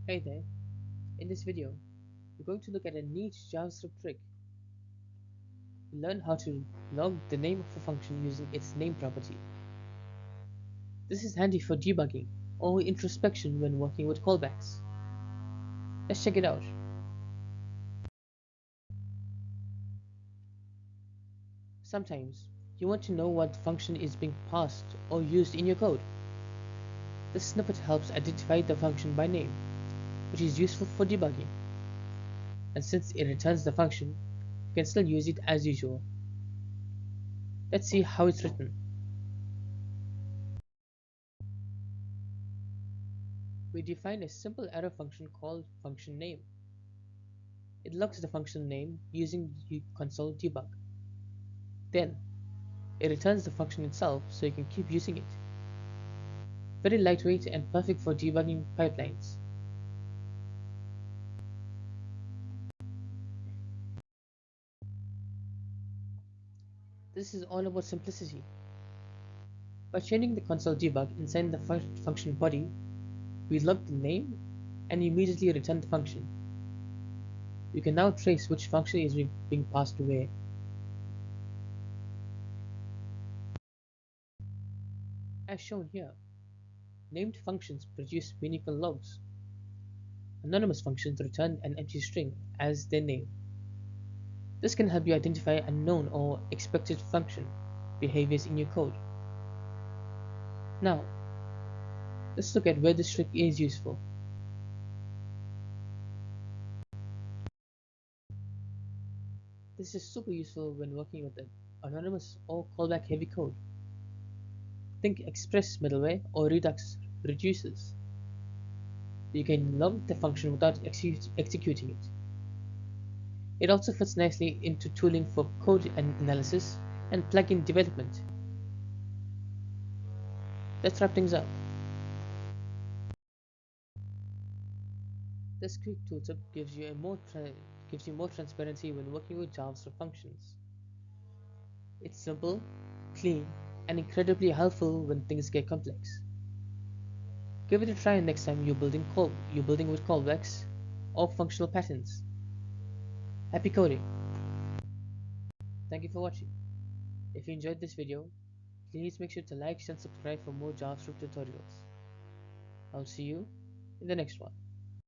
Hey there, in this video, we're going to look at a neat JavaScript trick. We'll learn how to log the name of a function using its name property. This is handy for debugging or introspection when working with callbacks. Let's check it out. Sometimes, you want to know what function is being passed or used in your code. This snippet helps identify the function by name, which is useful for debugging. And since it returns the function, you can still use it as usual. Let's see how it's written. We define a simple arrow function called function.name. It logs the function name using the console debug. Then, it returns the function itself so you can keep using it. Very lightweight and perfect for debugging pipelines. This is all about simplicity. By changing the console debug inside the function body, we log the name and immediately return the function. You can now trace which function is being passed where. As shown here, named functions produce meaningful logs. Anonymous functions return an empty string as their name. This can help you identify unknown or expected function behaviors in your code. Now, let's look at where this trick is useful. This is super useful when working with anonymous or callback heavy code. Think Express middleware or Redux reducers. You can log the function without executing it. It also fits nicely into tooling for code analysis and plugin development. Let's wrap things up. This quick tooltip gives you more transparency when working with JavaScript functions. It's simple, clean, and incredibly helpful when things get complex. Give it a try next time you're building with callbacks or functional patterns. Happy coding! Thank you for watching. If you enjoyed this video, please make sure to like and subscribe for more JavaScript tutorials. I'll see you in the next one.